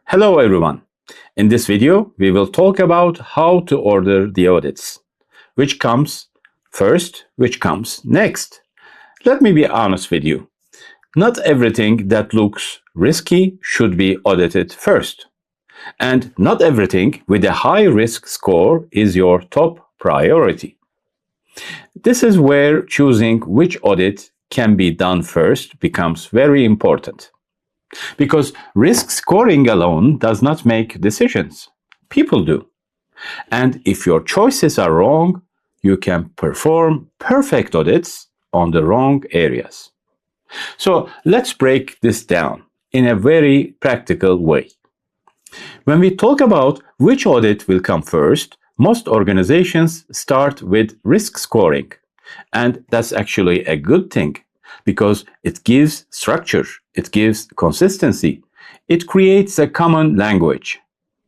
Hello everyone. In this video, we will talk about how to order the audits. Which comes first, which comes next. Let me be honest with you. Not everything that looks risky should be audited first. And not everything with a high risk score is your top priority. This is where choosing which audit can be done first becomes very important. Because risk scoring alone does not make decisions. People do. And if your choices are wrong, you can perform perfect audits on the wrong areas. So let's break this down in a very practical way. When we talk about which audit will come first, most organizations start with risk scoring. And that's actually a good thing because it gives structure, it gives consistency, it creates a common language.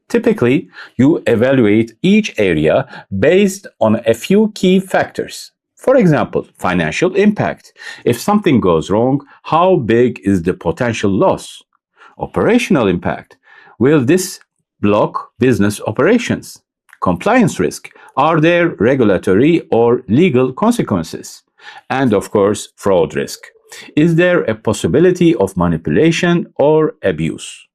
Typically, you evaluate each area based on a few key factors. For example, financial impact. If something goes wrong, how big is the potential loss? Operational impact. Will this block business operations? Compliance risk. Are there regulatory or legal consequences? And of course, fraud risk. Is there a possibility of manipulation or abuse?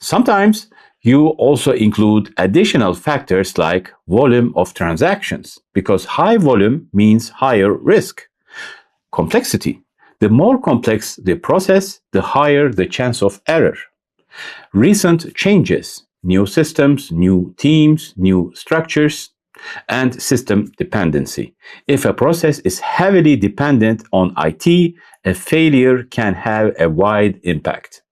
Sometimes you also include additional factors like volume of transactions, because high volume means higher risk. Complexity. The more complex the process, the higher the chance of error. Recent changes, new systems, new teams, new structures, and system dependency. If a process is heavily dependent on IT, a failure can have a wide impact.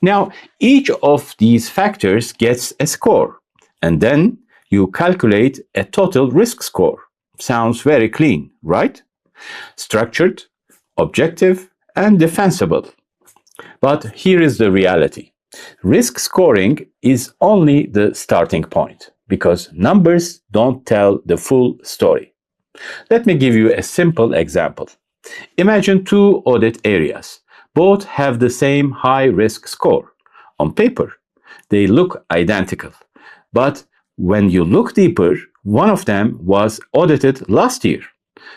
Now, each of these factors gets a score, and then you calculate a total risk score. Sounds very clean, right? Structured, objective, and defensible. But here is the reality. Risk scoring is only the starting point, because numbers don't tell the full story. Let me give you a simple example. Imagine two audit areas. Both have the same high risk score. On paper, they look identical. But when you look deeper, one of them was audited last year.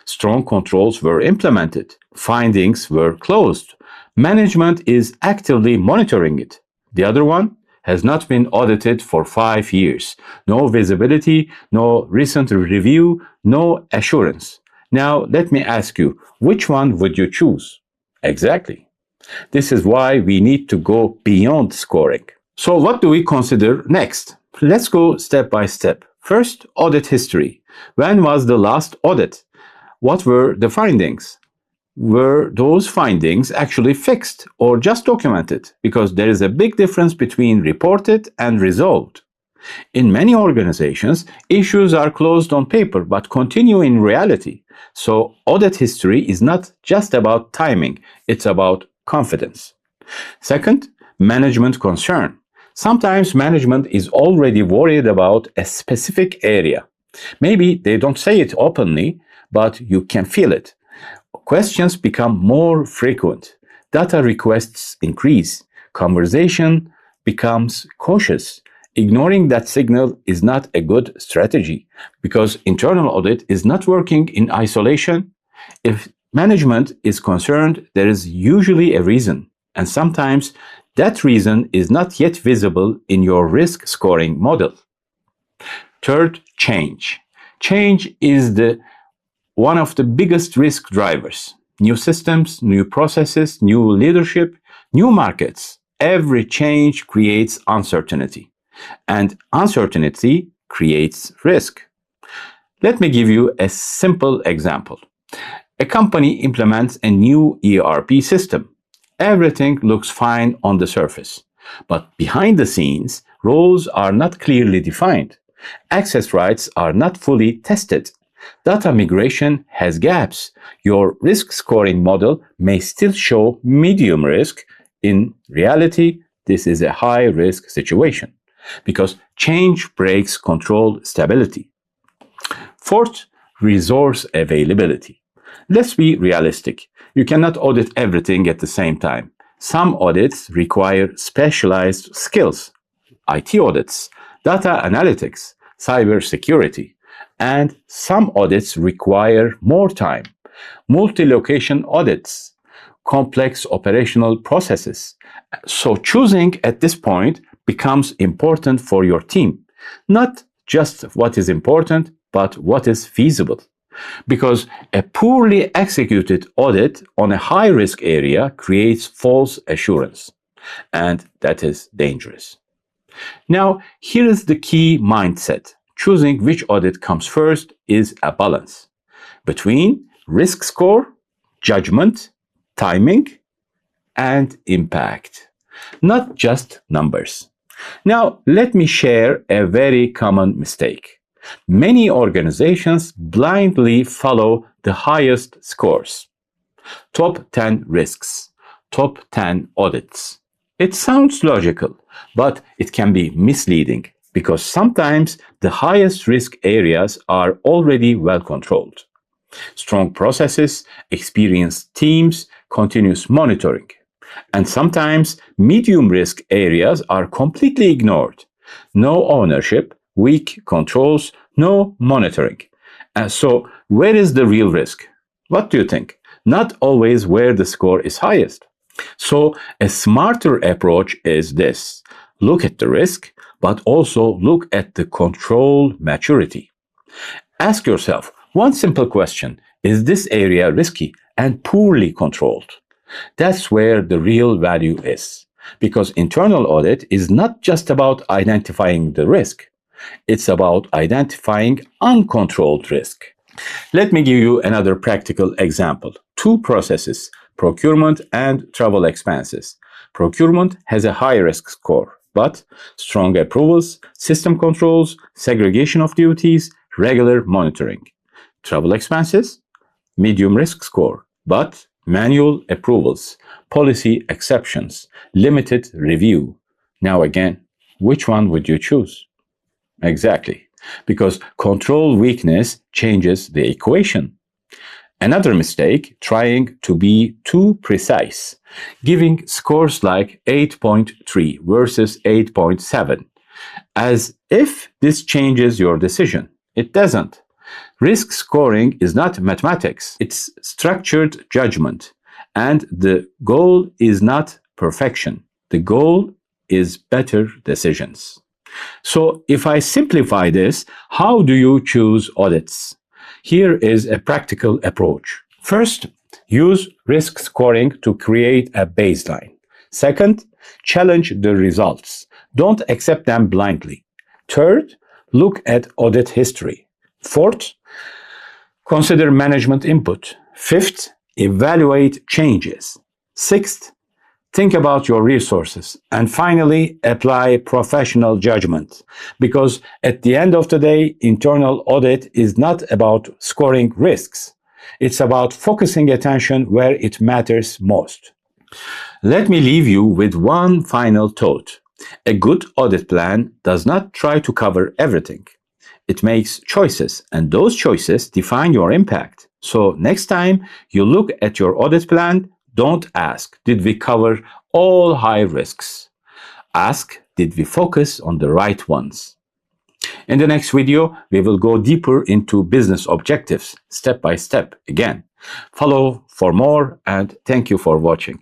Strong controls were implemented. Findings were closed. Management is actively monitoring it. The other one has not been audited for 5 years. No visibility, no recent review, no assurance. Now, let me ask you, which one would you choose? Exactly. This is why we need to go beyond scoring. So what do we consider next? Let's go step by step. First, audit history. When was the last audit? What were the findings? Were those findings actually fixed or just documented? Because there is a big difference between reported and resolved. In many organizations, issues are closed on paper but continue in reality. So audit history is not just about timing, it's about confidence. Second, management concern. Sometimes management is already worried about a specific area. Maybe they don't say it openly, but you can feel it. Questions become more frequent. Data requests increase. Conversation becomes cautious. Ignoring that signal is not a good strategy because internal audit is not working in isolation. If management is concerned, there is usually a reason, and sometimes that reason is not yet visible in your risk scoring model. Third, change. Change is one of the biggest risk drivers. New systems, new processes, new leadership, new markets. Every change creates uncertainty, and uncertainty creates risk. Let me give you a simple example. A company implements a new ERP system. Everything looks fine on the surface, but behind the scenes, roles are not clearly defined. Access rights are not fully tested. Data migration has gaps. Your risk scoring model may still show medium risk. In reality, this is a high risk situation because change breaks control stability. Fourth, resource availability. Let's be realistic. You cannot audit everything at the same time. Some audits require specialized skills, IT audits, data analytics, cybersecurity, and some audits require more time, multi-location audits, complex operational processes. So choosing at this point becomes important for your team, not just what is important, but what is feasible. Because a poorly executed audit on a high-risk area creates false assurance, and that is dangerous. Now, here is the key mindset. Choosing which audit comes first is a balance between risk score, judgment, timing, and impact, not just numbers. Now, let me share a very common mistake. Many organizations blindly follow the highest scores. Top 10 risks, top 10 audits. It sounds logical, but it can be misleading because sometimes the highest risk areas are already well controlled. Strong processes, experienced teams, continuous monitoring. And sometimes medium risk areas are completely ignored. No ownership, weak controls, no monitoring. So where is the real risk? What do you think? Not always where the score is highest. So a smarter approach is this. Look at the risk, but also look at the control maturity. Ask yourself one simple question. Is this area risky and poorly controlled? That's where the real value is. Because internal audit is not just about identifying the risk. It's about identifying uncontrolled risk. Let me give you another practical example. Two processes, procurement and travel expenses. Procurement has a high risk score, but strong approvals, system controls, segregation of duties, regular monitoring. Travel expenses, medium risk score, but manual approvals, policy exceptions, limited review. Now again, which one would you choose? Exactly, because control weakness changes the equation. Another mistake, trying to be too precise, giving scores like 8.3 versus 8.7, as if this changes your decision. It doesn't. Risk scoring is not mathematics, it's structured judgment. And the goal is not perfection. The goal is better decisions. So if I simplify this, how do you choose audits? Here is a practical approach. First, use risk scoring to create a baseline. Second, challenge the results. Don't accept them blindly. Third, look at audit history. Fourth, consider management input. Fifth, evaluate changes. Sixth, think about your resources. And finally, apply professional judgment. Because at the end of the day, internal audit is not about scoring risks. It's about focusing attention where it matters most. Let me leave you with one final thought. A good audit plan does not try to cover everything. It makes choices, and those choices define your impact. So next time you look at your audit plan, don't ask, did we cover all high risks? Ask, did we focus on the right ones? In the next video, we will go deeper into business objectives, step by step again. Follow for more, and thank you for watching.